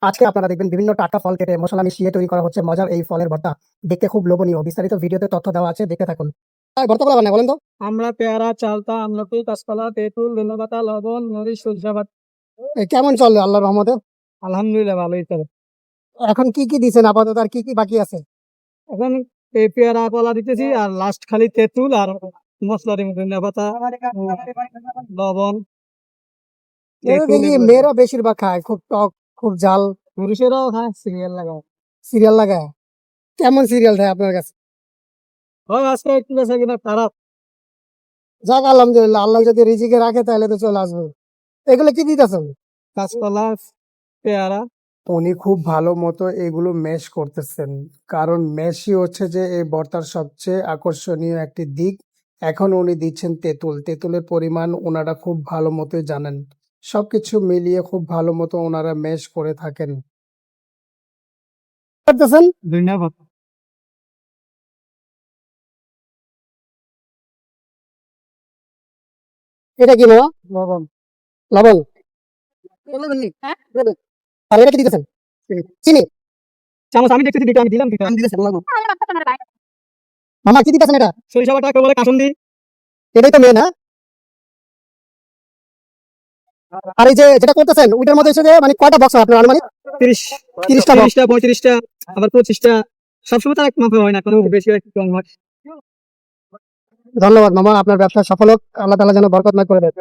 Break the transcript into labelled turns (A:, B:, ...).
A: আজকে আপনারা দেখবেন বিভিন্ন টাটকা ফল কেটে মশলা মিশিয়ে তৈরি করা হচ্ছে মজার এই ফলের ভর্তা। দেখতে খুব লোভনীয়। বিস্তারিত ভিডিওতে তথ্য দেওয়া আছে, দেখতে থাকুন। ভর্তা বানায় বলেন তো?
B: আমরা পেয়ারা, চালতা, আমলকি, কাঁচকলা, তেঁতুল, ধনেপাতা, লবণ, মরিচ, সরিষা বাটা।
A: কেমন চলবে আল্লাহর রহমতে?
B: আলহামদুলিল্লাহ ভালোই চলে।
A: এখন কি কি দিছেন আপাতত, আর কি কি বাকি আছে?
B: এখন এই পেয়ারা কলা দিতেছি আর লাস্ট খালি তেঁতুল আর মশলা দিব, ধনেপাতা, লবণ,
A: এটা
B: তেঁতুল
A: দেখি
B: এগুলো দিব।
A: মেয়েরা বেশিরভাগ খায়, খুব টক, খুব ঝাল।
B: পুরুষেরাও খায়, সিরিয়াল লাগাও।
A: সিরিয়াল লাগায়? কেমন সিরিয়াল দেয় আপনার কাছে?
B: হয় আজকে একটু বেশি কিনা খারাপ।
A: যাক আলহামদুলিল্লাহ, আল্লাহ যদি রিজিকে রাখে তাহলে তো চলে আসবে। এগুলো কি দিতেছেন?
B: কাঁচকলা, পেয়ারা।
A: উনি খুব ভালো মতো এগুলো ম্যাশ করতেছেন, কারণ ম্যাশই হচ্ছে যে এই ভর্তার সবচেয়ে আকর্ষণীয় একটি দিক। এখন উনি দিচ্ছেন তেঁতুল। তেঁতুলের পরিমাণ ওনারা খুব ভালো মতোই জানেন। সবকিছু মিলিয়ে খুব ভালো মতো ওনারা ম্যাশ করে থাকেন। করতেছেন?
B: ধন্যবাদ।
A: এটা কি না?
B: লবণ।
A: লবণ? আর এটা কি দিতেছেন? চিনি?
B: চামচ আমি দেখতেছি, দিতে আমি দিলাম দিতে।
A: মামা কি দিতেছেন এটা?
B: সরিষা বাটা, কেউ বলে কাসুন্দি।
A: এটাই তো মেন, হ্যাঁ? আর এই যে যেটা করতেছেন ওইটার মধ্যে হচ্ছে যে মানে কয়টা বক্স আপনার আনুমানিক?
B: 30,
A: 30টা বক্স?
B: 30টা, 35টা, আবার 25টা। সবসময় তো এক মাপে হয় না, কোনো বেশি হয়, একটু কম হয়।
A: ধন্যবাদ মামা, আপনার ব্যবসা সফল হোক, আল্লাহ তাআলা যেন বরকতময় করে দেয়।